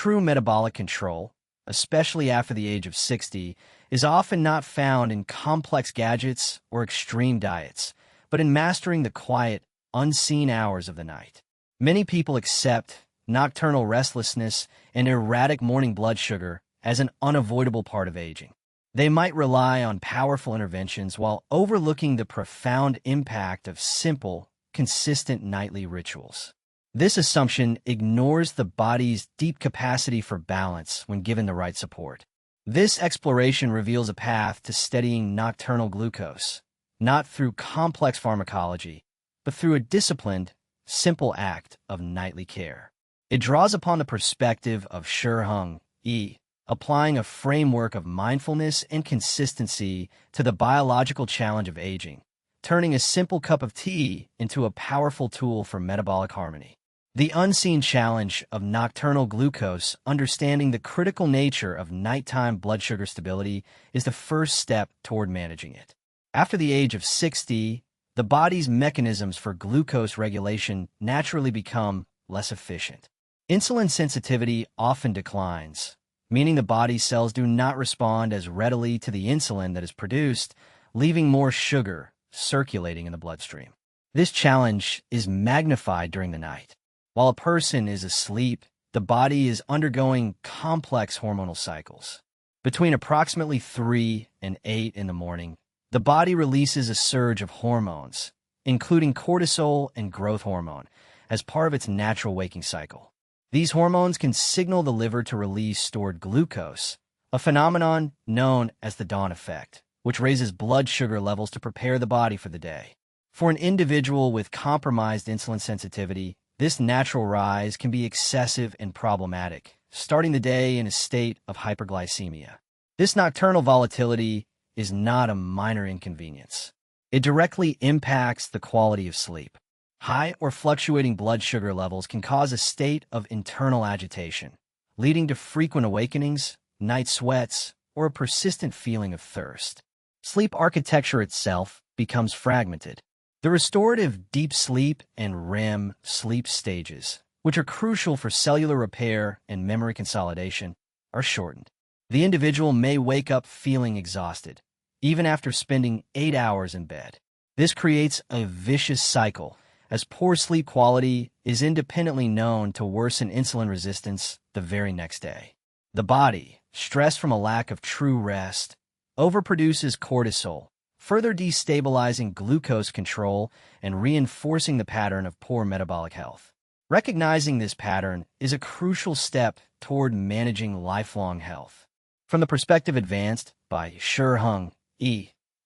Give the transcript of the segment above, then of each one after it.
True metabolic control, especially after the age of 60, is often not found in complex gadgets or extreme diets, but in mastering the quiet, unseen hours of the night. Many people accept nocturnal restlessness and erratic morning blood sugar as an unavoidable part of aging. They might rely on powerful interventions while overlooking the profound impact of simple, consistent nightly rituals. This assumption ignores the body's deep capacity for balance when given the right support. This exploration reveals a path to steadying nocturnal glucose, not through complex pharmacology, but through a disciplined, simple act of nightly care. It draws upon the perspective of Heng, applying a framework of mindfulness and consistency to the biological challenge of aging, turning a simple cup of tea into a powerful tool for metabolic harmony. The unseen challenge of nocturnal glucose, understanding the critical nature of nighttime blood sugar stability, is the first step toward managing it. After the age of 60, the body's mechanisms for glucose regulation naturally become less efficient. Insulin sensitivity often declines, meaning the body's cells do not respond as readily to the insulin that is produced, leaving more sugar circulating in the bloodstream. This challenge is magnified during the night. While a person is asleep, the body is undergoing complex hormonal cycles. Between approximately 3 and 8 in the morning, the body releases a surge of hormones, including cortisol and growth hormone, as part of its natural waking cycle. These hormones can signal the liver to release stored glucose, a phenomenon known as the dawn effect, which raises blood sugar levels to prepare the body for the day. For an individual with compromised insulin sensitivity, this natural rise can be excessive and problematic, starting the day in a state of hyperglycemia. This nocturnal volatility is not a minor inconvenience. It directly impacts the quality of sleep. High or fluctuating blood sugar levels can cause a state of internal agitation, leading to frequent awakenings, night sweats, or a persistent feeling of thirst. Sleep architecture itself becomes fragmented. The restorative deep sleep and REM sleep stages, which are crucial for cellular repair and memory consolidation, are shortened. The individual may wake up feeling exhausted, even after spending 8 hours in bed. This creates a vicious cycle, as poor sleep quality is independently known to worsen insulin resistance the very next day. The body, stressed from a lack of true rest, overproduces cortisol, further destabilizing glucose control and reinforcing the pattern of poor metabolic health. Recognizing this pattern is a crucial step toward managing lifelong health. From the perspective advanced by Heng,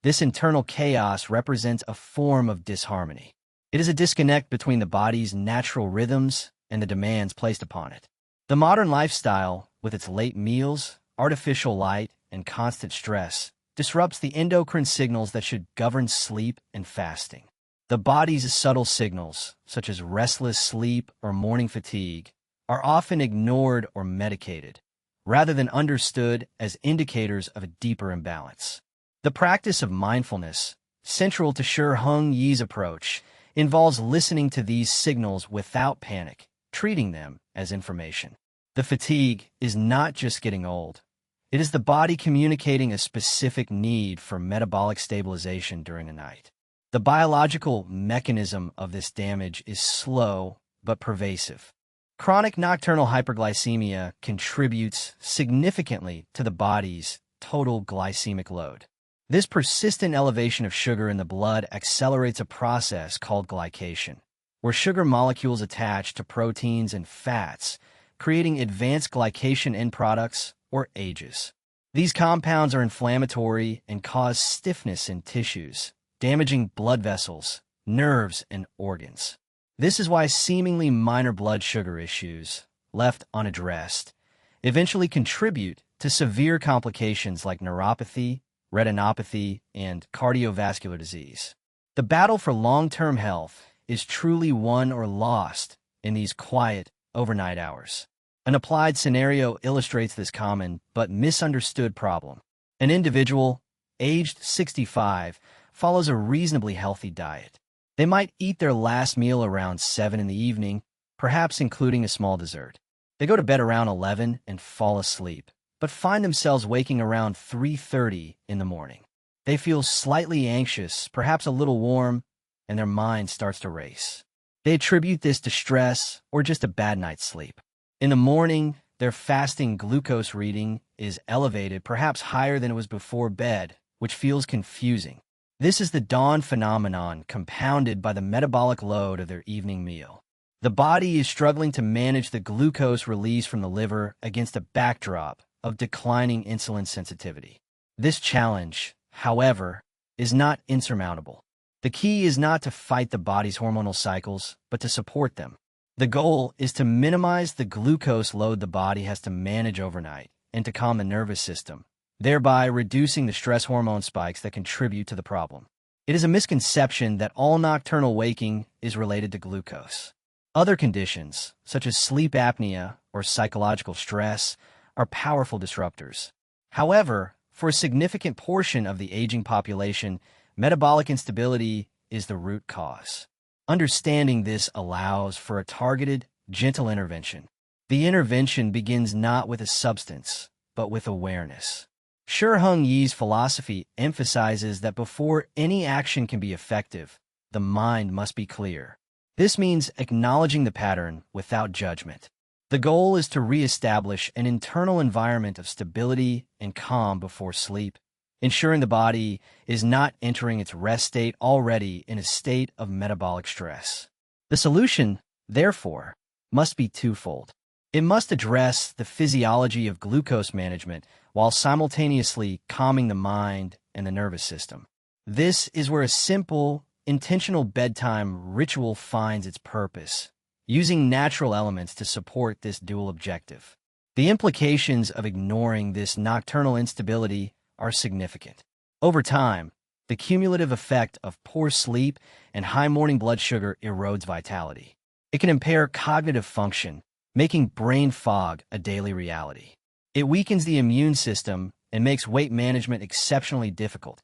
this internal chaos represents a form of disharmony. It is a disconnect between the body's natural rhythms and the demands placed upon it. The modern lifestyle, with its late meals, artificial light, and constant stress, disrupts the endocrine signals that should govern sleep and fasting. The body's subtle signals, such as restless sleep or morning fatigue, are often ignored or medicated, rather than understood as indicators of a deeper imbalance. The practice of mindfulness, central to Heng Yi's approach, involves listening to these signals without panic, treating them as information. The fatigue is not just getting old. It is the body communicating a specific need for metabolic stabilization during the night. The biological mechanism of this damage is slow but pervasive. Chronic nocturnal hyperglycemia contributes significantly to the body's total glycemic load. This persistent elevation of sugar in the blood accelerates a process called glycation, where sugar molecules attach to proteins and fats, creating advanced glycation end products, or AGEs. These compounds are inflammatory and cause stiffness in tissues, damaging blood vessels, nerves, and organs. This is why seemingly minor blood sugar issues, left unaddressed, eventually contribute to severe complications like neuropathy, retinopathy, and cardiovascular disease. The battle for long-term health is truly won or lost in these quiet, overnight hours. An applied scenario illustrates this common but misunderstood problem. An individual, aged 65, follows a reasonably healthy diet. They might eat their last meal around 7 in the evening, perhaps including a small dessert. They go to bed around 11 and fall asleep, but find themselves waking around 3:30 in the morning. They feel slightly anxious, perhaps a little warm, and their mind starts to race. They attribute this to stress or just a bad night's sleep. In the morning, their fasting glucose reading is elevated, perhaps higher than it was before bed, which feels confusing. This is the dawn phenomenon compounded by the metabolic load of their evening meal. The body is struggling to manage the glucose release from the liver against a backdrop of declining insulin sensitivity. This challenge, however, is not insurmountable. The key is not to fight the body's hormonal cycles, but to support them. The goal is to minimize the glucose load the body has to manage overnight and to calm the nervous system, thereby reducing the stress hormone spikes that contribute to the problem. It is a misconception that all nocturnal waking is related to glucose. Other conditions, such as sleep apnea or psychological stress, are powerful disruptors. However, for a significant portion of the aging population, metabolic instability is the root cause. Understanding this allows for a targeted, gentle intervention. The intervention begins not with a substance, but with awareness. Heng Yi's philosophy emphasizes that before any action can be effective, the mind must be clear. This means acknowledging the pattern without judgment. The goal is to reestablish an internal environment of stability and calm before sleep, ensuring the body is not entering its rest state already in a state of metabolic stress. The solution, therefore, must be twofold. It must address the physiology of glucose management while simultaneously calming the mind and the nervous system. This is where a simple, intentional bedtime ritual finds its purpose, using natural elements to support this dual objective. The implications of ignoring this nocturnal instability are significant. Over time, the cumulative effect of poor sleep and high morning blood sugar erodes vitality. It can impair cognitive function, making brain fog a daily reality. It weakens the immune system and makes weight management exceptionally difficult,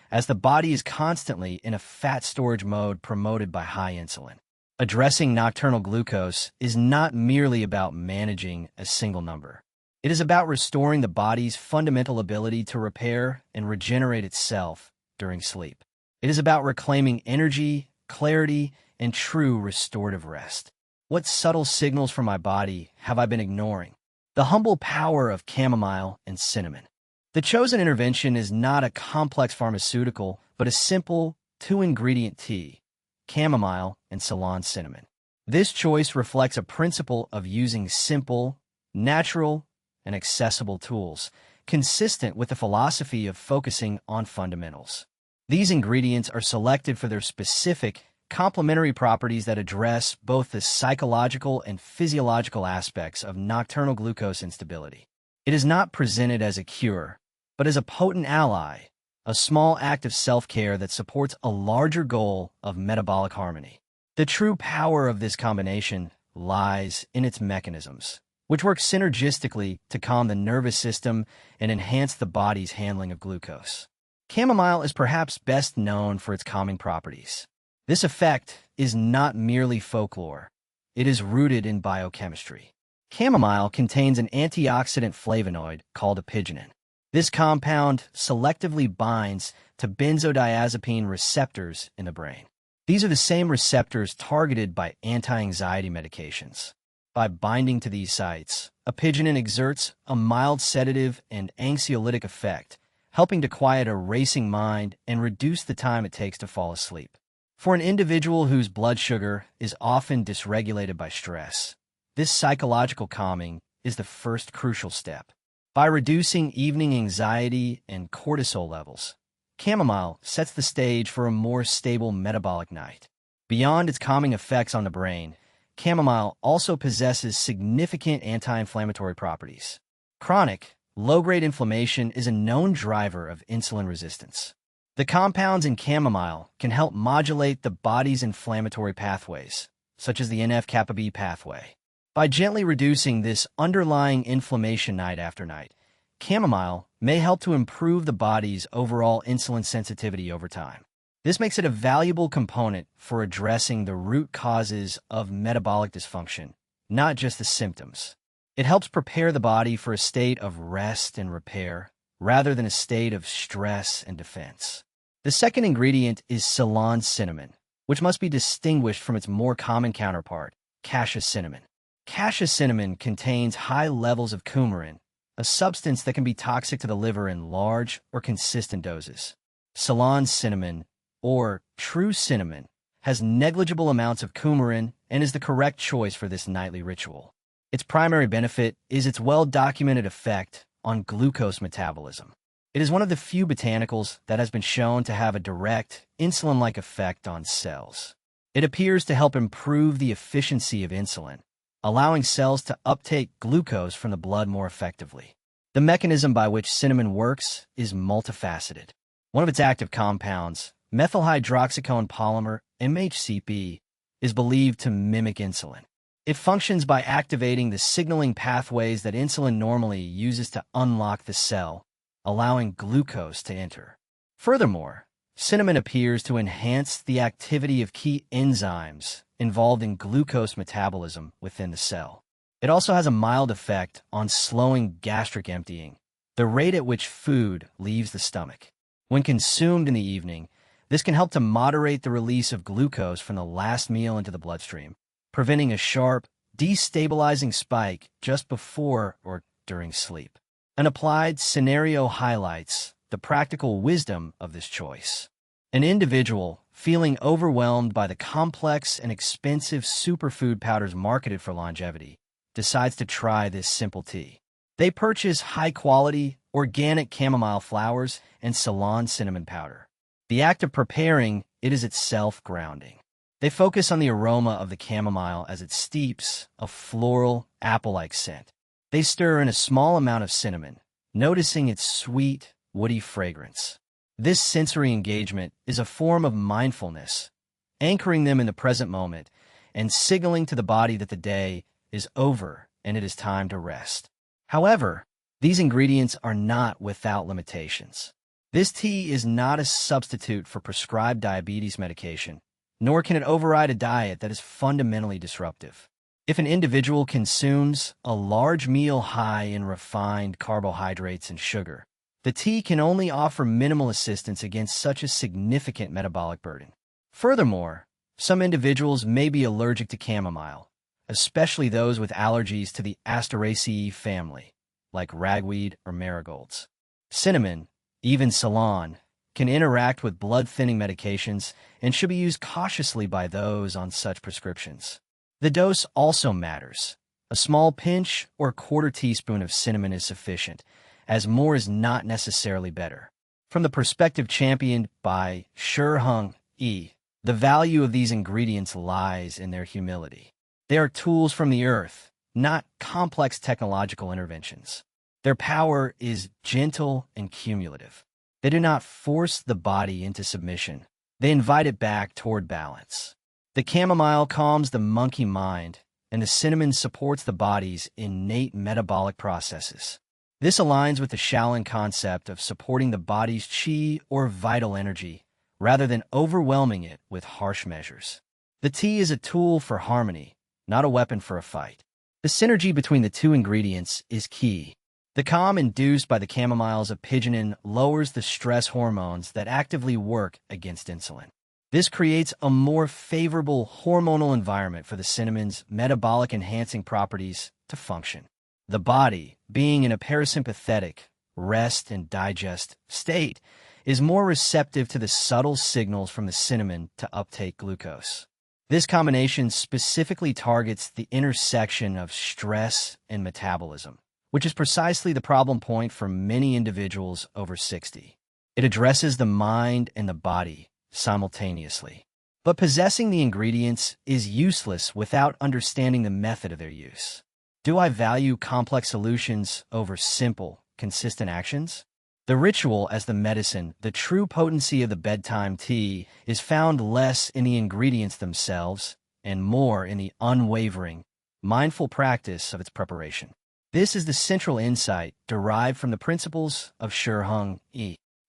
as the body is constantly in a fat storage mode promoted by high insulin. Addressing nocturnal glucose is not merely about managing a single number. It is about restoring the body's fundamental ability to repair and regenerate itself during sleep. It is about reclaiming energy, clarity, and true restorative rest. What subtle signals from my body have I been ignoring? The humble power of chamomile and cinnamon. The chosen intervention is not a complex pharmaceutical, but a simple 2-ingredient tea, chamomile and Ceylon cinnamon. This choice reflects a principle of using simple, natural, and accessible tools, consistent with the philosophy of focusing on fundamentals. These ingredients are selected for their specific, complementary properties that address both the psychological and physiological aspects of nocturnal glucose instability. It is not presented as a cure, but as a potent ally, a small act of self-care that supports a larger goal of metabolic harmony. The true power of this combination lies in its mechanisms, which work synergistically to calm the nervous system and enhance the body's handling of glucose. Chamomile is perhaps best known for its calming properties. This effect is not merely folklore. It is rooted in biochemistry. Chamomile contains an antioxidant flavonoid called apigenin. This compound selectively binds to benzodiazepine receptors in the brain. These are the same receptors targeted by anti-anxiety medications. By binding to these sites, apigenin exerts a mild sedative and anxiolytic effect, helping to quiet a racing mind and reduce the time it takes to fall asleep. For an individual whose blood sugar is often dysregulated by stress, this psychological calming is the first crucial step. By reducing evening anxiety and cortisol levels, chamomile sets the stage for a more stable metabolic night. Beyond its calming effects on the brain, chamomile also possesses significant anti-inflammatory properties. Chronic, low-grade inflammation is a known driver of insulin resistance. The compounds in chamomile can help modulate the body's inflammatory pathways, such as the NF-kappa B pathway. By gently reducing this underlying inflammation night after night, chamomile may help to improve the body's overall insulin sensitivity over time. This makes it a valuable component for addressing the root causes of metabolic dysfunction, not just the symptoms. It helps prepare the body for a state of rest and repair, rather than a state of stress and defense. The second ingredient is Ceylon cinnamon, which must be distinguished from its more common counterpart, cassia cinnamon. Cassia cinnamon contains high levels of coumarin, a substance that can be toxic to the liver in large or consistent doses. Ceylon cinnamon, or true cinnamon, has negligible amounts of coumarin and is the correct choice for this nightly ritual. Its primary benefit is its well-documented effect on glucose metabolism. It is one of the few botanicals that has been shown to have a direct, insulin-like effect on cells. It appears to help improve the efficiency of insulin, allowing cells to uptake glucose from the blood more effectively. The mechanism by which cinnamon works is multifaceted. One of its active compounds, methylhydroxycone polymer, MHCP, is believed to mimic insulin. It functions by activating the signaling pathways that insulin normally uses to unlock the cell, allowing glucose to enter. Furthermore, cinnamon appears to enhance the activity of key enzymes involved in glucose metabolism within the cell. It also has a mild effect on slowing gastric emptying, the rate at which food leaves the stomach. When consumed in the evening, this can help to moderate the release of glucose from the last meal into the bloodstream, preventing a sharp, destabilizing spike just before or during sleep. An applied scenario highlights the practical wisdom of this choice. An individual feeling overwhelmed by the complex and expensive superfood powders marketed for longevity decides to try this simple tea. They purchase high-quality, organic chamomile flowers and Ceylon cinnamon powder. The act of preparing it is itself grounding. They focus on the aroma of the chamomile as it steeps a floral, apple-like scent. They stir in a small amount of cinnamon, noticing its sweet, woody fragrance. This sensory engagement is a form of mindfulness, anchoring them in the present moment and signaling to the body that the day is over and it is time to rest. However, these ingredients are not without limitations. This tea is not a substitute for prescribed diabetes medication, nor can it override a diet that is fundamentally disruptive. If an individual consumes a large meal high in refined carbohydrates and sugar, the tea can only offer minimal assistance against such a significant metabolic burden. Furthermore, some individuals may be allergic to chamomile, especially those with allergies to the Asteraceae family, like ragweed or marigolds. Cinnamon, even Ceylon, can interact with blood-thinning medications and should be used cautiously by those on such prescriptions. The dose also matters. A small pinch or a quarter teaspoon of cinnamon is sufficient, as more is not necessarily better. From the perspective championed by Heng, the value of these ingredients lies in their humility. They are tools from the earth, not complex technological interventions. Their power is gentle and cumulative. They do not force the body into submission. They invite it back toward balance. The chamomile calms the monkey mind, and the cinnamon supports the body's innate metabolic processes. This aligns with the Shaolin concept of supporting the body's qi or vital energy, rather than overwhelming it with harsh measures. The tea is a tool for harmony, not a weapon for a fight. The synergy between the two ingredients is key. The calm induced by the chamomile's apigenin lowers the stress hormones that actively work against insulin. This creates a more favorable hormonal environment for the cinnamon's metabolic enhancing properties to function. The body, being in a parasympathetic, rest and digest state, is more receptive to the subtle signals from the cinnamon to uptake glucose. This combination specifically targets the intersection of stress and metabolism, which is precisely the problem point for many individuals over 60. It addresses the mind and the body simultaneously. But possessing the ingredients is useless without understanding the method of their use. Do I value complex solutions over simple, consistent actions? The ritual as the medicine, the true potency of the bedtime tea, is found less in the ingredients themselves and more in the unwavering, mindful practice of its preparation. This is the central insight derived from the principles of Heng.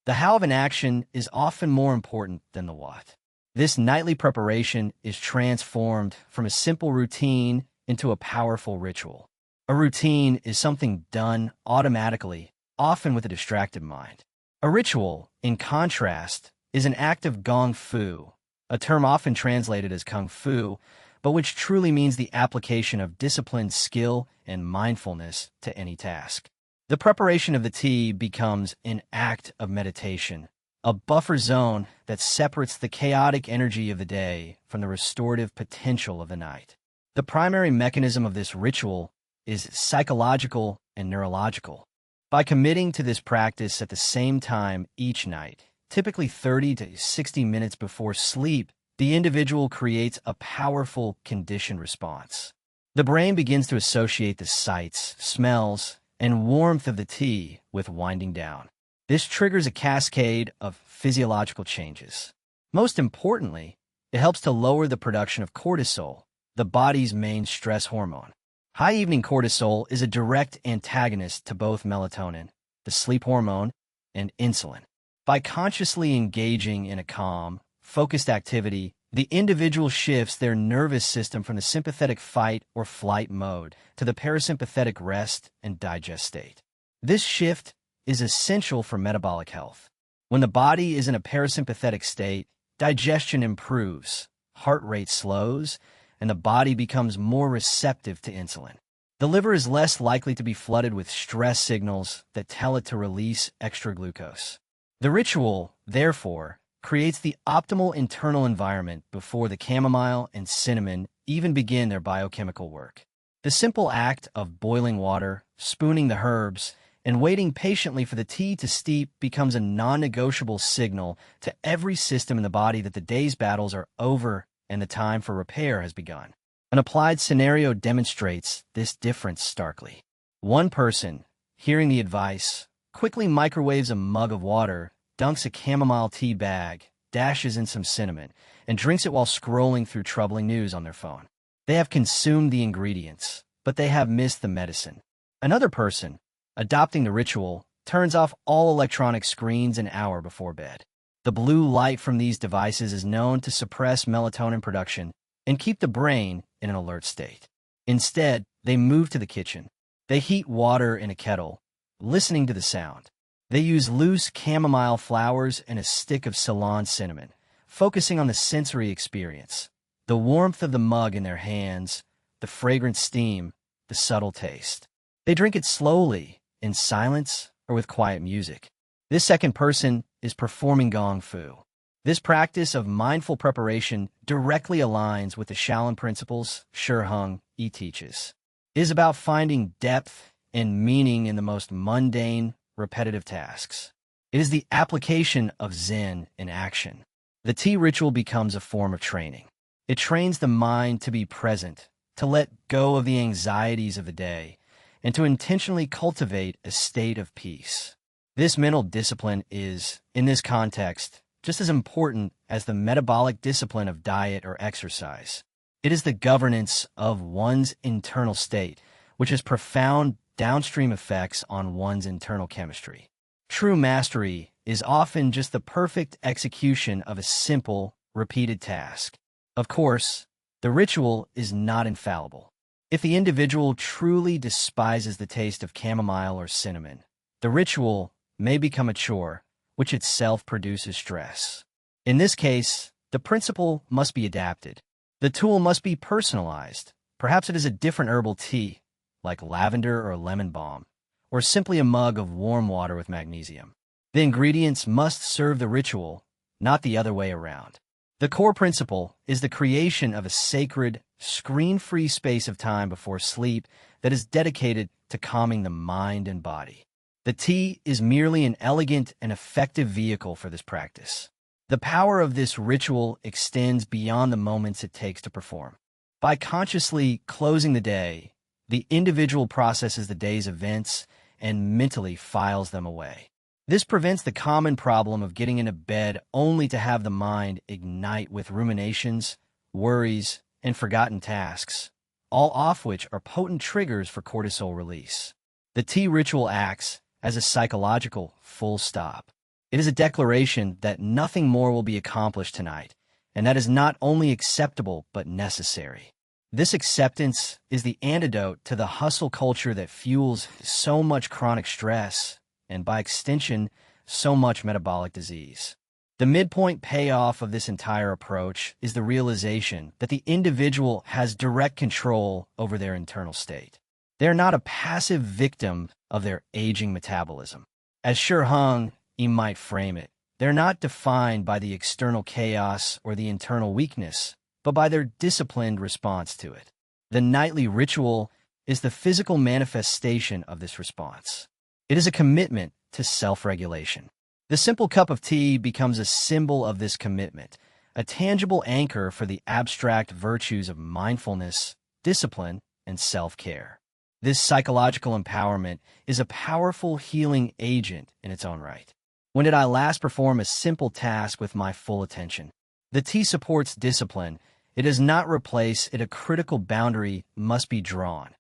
The how of an action is often more important than the what. This nightly preparation is transformed from a simple routine into a powerful ritual. A routine is something done automatically, often with a distracted mind. A ritual, in contrast, is an act of gong fu, a term often translated as kung fu, but which truly means the application of disciplined skill and mindfulness to any task. The preparation of the tea becomes an act of meditation, a buffer zone that separates the chaotic energy of the day from the restorative potential of the night. The primary mechanism of this ritual is psychological and neurological. By committing to this practice at the same time each night, typically 30 to 60 minutes before sleep, the individual creates a powerful conditioned response. The brain begins to associate the sights, smells, and warmth of the tea with winding down. This triggers a cascade of physiological changes. Most importantly, it helps to lower the production of cortisol, the body's main stress hormone. High evening cortisol is a direct antagonist to both melatonin, the sleep hormone, and insulin. By consciously engaging in a calm, focused activity, the individual shifts their nervous system from the sympathetic fight or flight mode to the parasympathetic rest and digest state. This shift is essential for metabolic health. When the body is in a parasympathetic state, digestion improves, heart rate slows, and the body becomes more receptive to insulin. The liver is less likely to be flooded with stress signals that tell it to release extra glucose. The ritual, therefore, creates the optimal internal environment before the chamomile and cinnamon even begin their biochemical work. The simple act of boiling water, spooning the herbs, and waiting patiently for the tea to steep becomes a non-negotiable signal to every system in the body that the day's battles are over and the time for repair has begun. An applied scenario demonstrates this difference starkly. One person, hearing the advice, quickly microwaves a mug of water, dunks a chamomile tea bag, dashes in some cinnamon, and drinks it while scrolling through troubling news on their phone. They have consumed the ingredients, but they have missed the medicine. Another person, adopting the ritual, turns off all electronic screens an hour before bed. The blue light from these devices is known to suppress melatonin production and keep the brain in an alert state. Instead, they move to the kitchen. They heat water in a kettle, listening to the sound. They use loose chamomile flowers and a stick of Ceylon cinnamon, focusing on the sensory experience, the warmth of the mug in their hands, the fragrant steam, the subtle taste. They drink it slowly, in silence, or with quiet music. This second person is performing gong fu. This practice of mindful preparation directly aligns with the Shaolin principles Heng teaches. It is about finding depth and meaning in the most mundane, repetitive tasks. It is the application of Zen in action. The tea ritual becomes a form of training. It trains the mind to be present, to let go of the anxieties of the day, and to intentionally cultivate a state of peace. This mental discipline is, in this context, just as important as the metabolic discipline of diet or exercise. It is the governance of one's internal state, which has profound downstream effects on one's internal chemistry. True mastery is often just the perfect execution of a simple, repeated task. Of course, the ritual is not infallible. If the individual truly despises the taste of chamomile or cinnamon, the ritual may become a chore, which itself produces stress. In this case, the principle must be adapted. The tool must be personalized. Perhaps it is a different herbal tea, like lavender or lemon balm, or simply a mug of warm water with magnesium. The ingredients must serve the ritual, not the other way around. The core principle is the creation of a sacred, screen-free space of time before sleep that is dedicated to calming the mind and body. The tea is merely an elegant and effective vehicle for this practice. The power of this ritual extends beyond the moments it takes to perform. By consciously closing the day, the individual processes the day's events and mentally files them away. This prevents the common problem of getting into bed only to have the mind ignite with ruminations, worries, and forgotten tasks, all of which are potent triggers for cortisol release. The tea ritual acts as a psychological full stop. It is a declaration that nothing more will be accomplished tonight, and that is not only acceptable but necessary. This acceptance is the antidote to the hustle culture that fuels so much chronic stress and, by extension, so much metabolic disease. The midpoint payoff of this entire approach is the realization that the individual has direct control over their internal state. They're not a passive victim of their aging metabolism. As Heng might frame it, they're not defined by the external chaos or the internal weakness, but by their disciplined response to it. The nightly ritual is the physical manifestation of this response. It is a commitment to self-regulation. The simple cup of tea becomes a symbol of this commitment, a tangible anchor for the abstract virtues of mindfulness, discipline, and self-care. This psychological empowerment is a powerful healing agent in its own right. When did I last perform a simple task with my full attention? The tea supports discipline. It does not replace it. A critical boundary must be drawn.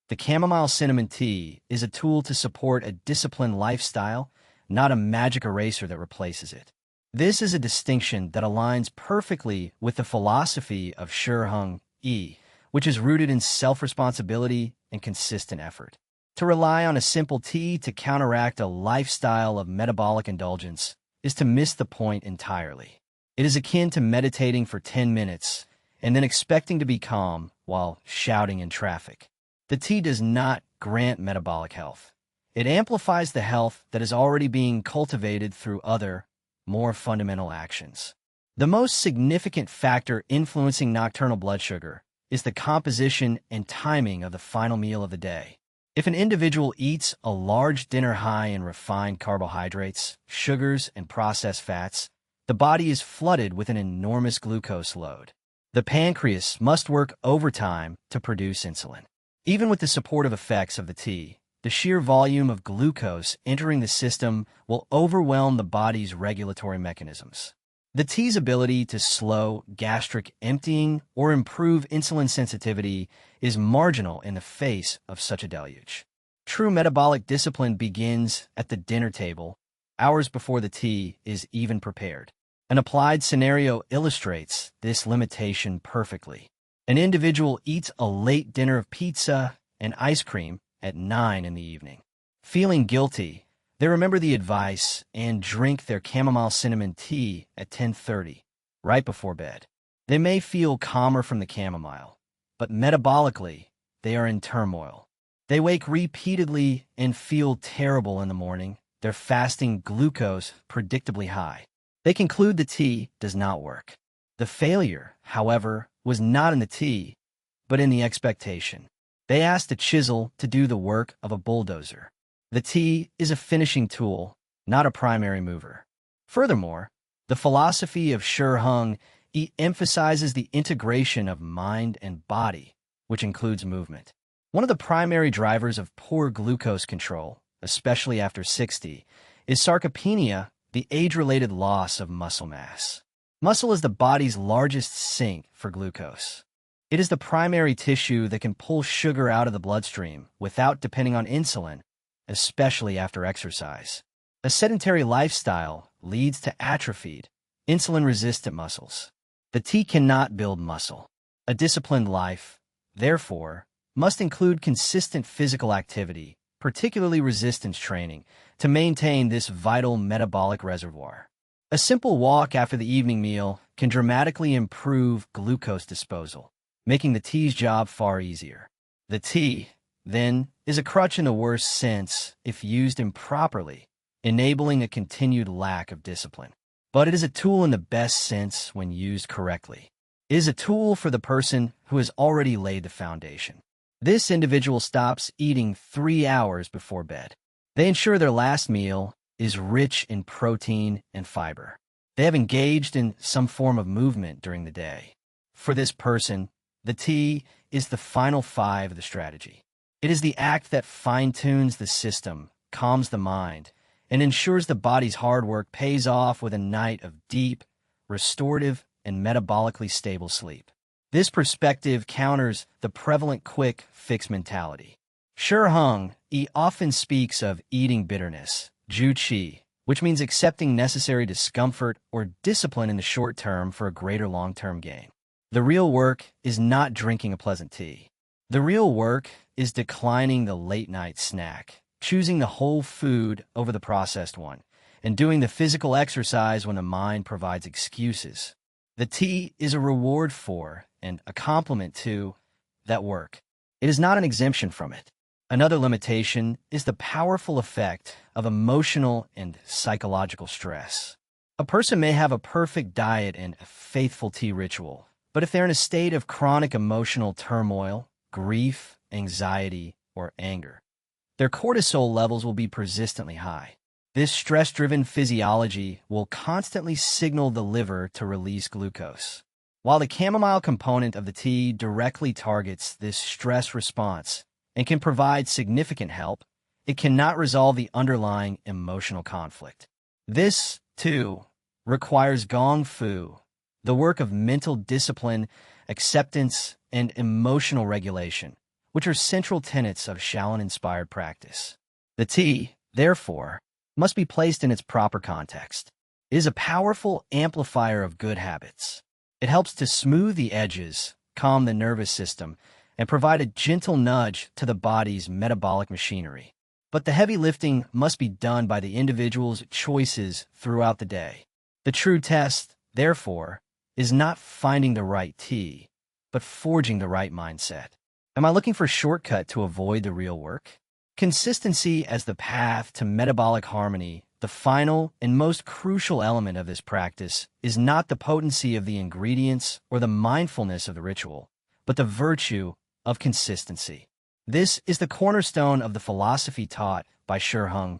The chamomile cinnamon tea is a tool to support a disciplined lifestyle, not a magic eraser that replaces it. This is a distinction that aligns perfectly with the philosophy of Heng, which is rooted in self-responsibility and consistent effort. To rely on a simple tea to counteract a lifestyle of metabolic indulgence is to miss the point entirely. It is akin to meditating for 10 minutes and then expecting to be calm while shouting in traffic. The tea does not grant metabolic health. It amplifies the health that is already being cultivated through other, more fundamental actions. The most significant factor influencing nocturnal blood sugar is the composition and timing of the final meal of the day. If an individual eats a large dinner high in refined carbohydrates, sugars, and processed fats, the body is flooded with an enormous glucose load. The pancreas must work overtime to produce insulin. Even with the supportive effects of the tea, the sheer volume of glucose entering the system will overwhelm the body's regulatory mechanisms. The tea's ability to slow gastric emptying or improve insulin sensitivity is marginal in the face of such a deluge. True metabolic discipline begins at the dinner table, hours before the tea is even prepared. An applied scenario illustrates this limitation perfectly. An individual eats a late dinner of pizza and ice cream at 9 in the evening. Feeling guilty, they remember the advice and drink their chamomile cinnamon tea at 10:30, right before bed. They may feel calmer from the chamomile, but metabolically, they are in turmoil. They wake repeatedly and feel terrible in the morning, their fasting glucose predictably high. They conclude the tea does not work. The failure, however, was not in the tea, but in the expectation. They asked a chisel to do the work of a bulldozer. The tea is a finishing tool, not a primary mover. Furthermore, the philosophy of Heng emphasizes the integration of mind and body, which includes movement. One of the primary drivers of poor glucose control, especially after 60, is sarcopenia, the age-related loss of muscle mass. Muscle is the body's largest sink for glucose. It is the primary tissue that can pull sugar out of the bloodstream without depending on insulin, especially after exercise. A sedentary lifestyle leads to atrophied, insulin-resistant muscles. The tea cannot build muscle. A disciplined life, therefore, must include consistent physical activity, particularly resistance training, to maintain this vital metabolic reservoir. A simple walk after the evening meal can dramatically improve glucose disposal, making the tea's job far easier. The tea, then, is a crutch in the worst sense if used improperly, enabling a continued lack of discipline. But it is a tool in the best sense when used correctly. It is a tool for the person who has already laid the foundation. This individual stops eating 3 hours before bed. They ensure their last meal is rich in protein and fiber. They have engaged in some form of movement during the day. For this person, the tea is the final 5 of the strategy. It is the act that fine-tunes the system, calms the mind, and ensures the body's hard work pays off with a night of deep, restorative, and metabolically stable sleep. This perspective counters the prevalent quick fix mentality. Heng often speaks of eating bitterness, ju qi, which means accepting necessary discomfort or discipline in the short term for a greater long-term gain. The real work is not drinking a pleasant tea. The real work is declining the late-night snack, choosing the whole food over the processed one, and doing the physical exercise when the mind provides excuses. The tea is a reward for, and a complement to, that work. It is not an exemption from it. Another limitation is the powerful effect of emotional and psychological stress. A person may have a perfect diet and a faithful tea ritual, but if they're in a state of chronic emotional turmoil, grief, anxiety, or anger, their cortisol levels will be persistently high. This stress-driven physiology will constantly signal the liver to release glucose. While the chamomile component of the tea directly targets this stress response and can provide significant help, it cannot resolve the underlying emotional conflict. This, too, requires gong fu, the work of mental discipline, acceptance, and emotional regulation, which are central tenets of Shaolin-inspired practice. The tea, therefore, must be placed in its proper context. It is a powerful amplifier of good habits. It helps to smooth the edges, calm the nervous system, and provide a gentle nudge to the body's metabolic machinery. But the heavy lifting must be done by the individual's choices throughout the day. The true test, therefore, is not finding the right tea, but forging the right mindset. Am I looking for a shortcut to avoid the real work? Consistency as the path to metabolic harmony, the final and most crucial element of this practice, is not the potency of the ingredients or the mindfulness of the ritual, but the virtue of consistency. This is the cornerstone of the philosophy taught by Heng.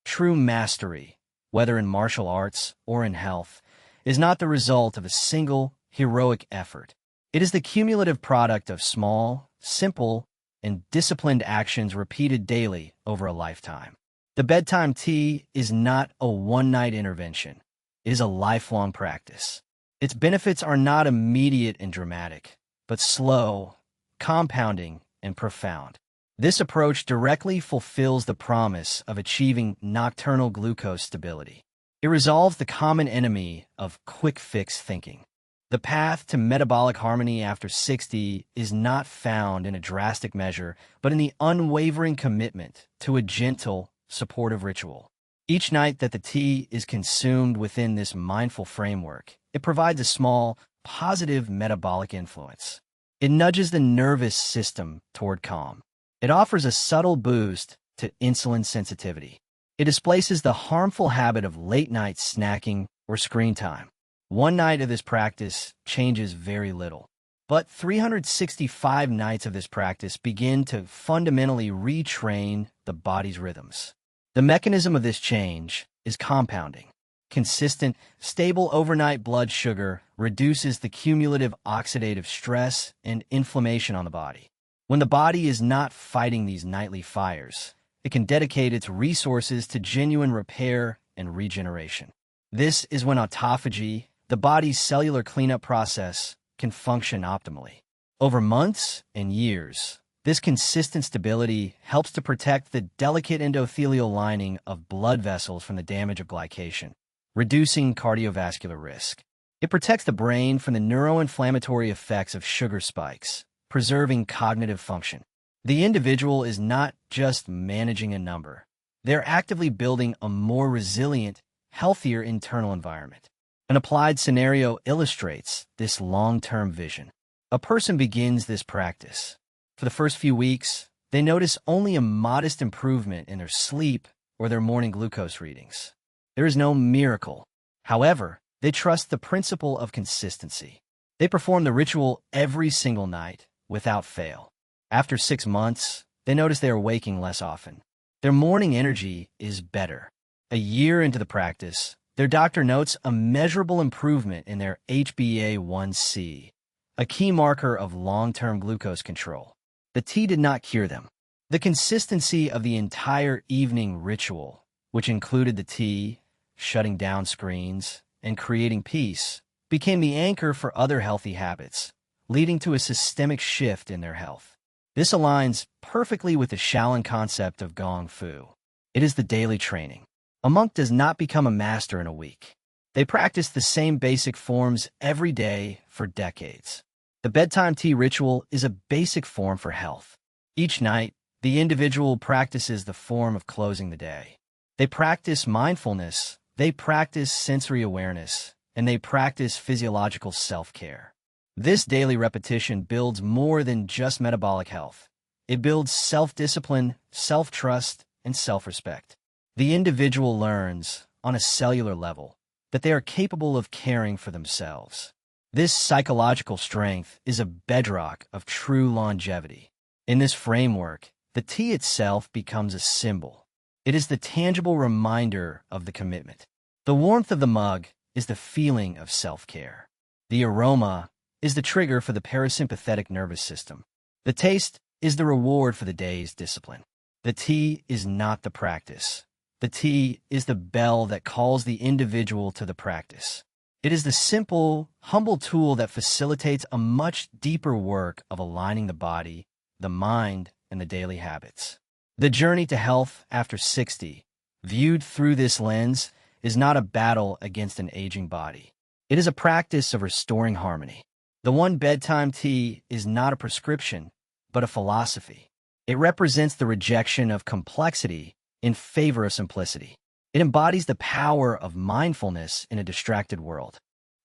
True mastery, whether in martial arts or in health, is not the result of a single heroic effort. It is the cumulative product of small, simple, and disciplined actions repeated daily over a lifetime. The bedtime tea is not a one-night intervention. It is a lifelong practice. Its benefits are not immediate and dramatic, but slow, compounding, and profound. This approach directly fulfills the promise of achieving nocturnal glucose stability. It resolves the common enemy of quick-fix thinking. The path to metabolic harmony after 60 is not found in a drastic measure, but in the unwavering commitment to a gentle, supportive ritual. Each night that the tea is consumed within this mindful framework, it provides a small, positive metabolic influence. It nudges the nervous system toward calm. It offers a subtle boost to insulin sensitivity. It displaces the harmful habit of late-night snacking or screen time. One night of this practice changes very little, but 365 nights of this practice begin to fundamentally retrain the body's rhythms. The mechanism of this change is compounding. Consistent, stable overnight blood sugar reduces the cumulative oxidative stress and inflammation on the body. When the body is not fighting these nightly fires, it can dedicate its resources to genuine repair and regeneration. This is when autophagy, the body's cellular cleanup process, can function optimally. Over months and years, this consistent stability helps to protect the delicate endothelial lining of blood vessels from the damage of glycation, reducing cardiovascular risk. It protects the brain from the neuroinflammatory effects of sugar spikes, preserving cognitive function. The individual is not just managing a number. They're actively building a more resilient, healthier internal environment. An applied scenario illustrates this long-term vision. A person begins this practice. For the first few weeks, they notice only a modest improvement in their sleep or their morning glucose readings. There is no miracle. However, they trust the principle of consistency. They perform the ritual every single night, without fail. After 6 months, they notice they are waking less often. Their morning energy is better. A year into the practice, their doctor notes a measurable improvement in their HbA1c, a key marker of long-term glucose control. The tea did not cure them. The consistency of the entire evening ritual, which included the tea, shutting down screens, and creating peace, became the anchor for other healthy habits, leading to a systemic shift in their health. This aligns perfectly with the Shaolin concept of gong fu. It is the daily training. A monk does not become a master in a week. They practice the same basic forms every day for decades. The bedtime tea ritual is a basic form for health. Each night, the individual practices the form of closing the day. They practice mindfulness, they practice sensory awareness, and they practice physiological self-care. This daily repetition builds more than just metabolic health. It builds self-discipline, self-trust, and self-respect. The individual learns, on a cellular level, that they are capable of caring for themselves. This psychological strength is a bedrock of true longevity. In this framework, the tea itself becomes a symbol. It is the tangible reminder of the commitment. The warmth of the mug is the feeling of self-care. The aroma is the trigger for the parasympathetic nervous system. The taste is the reward for the day's discipline. The tea is not the practice. The tea is the bell that calls the individual to the practice. It is the simple, humble tool that facilitates a much deeper work of aligning the body, the mind, and the daily habits. The journey to health after 60, viewed through this lens, is not a battle against an aging body. It is a practice of restoring harmony. The one bedtime tea is not a prescription, but a philosophy. It represents the rejection of complexity in favor of simplicity. It embodies the power of mindfulness in a distracted world.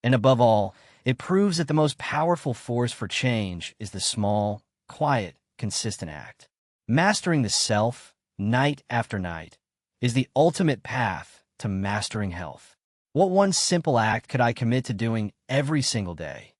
And above all, it proves that the most powerful force for change is the small, quiet, consistent act. Mastering the self, night after night, is the ultimate path to mastering health. What one simple act could I commit to doing every single day?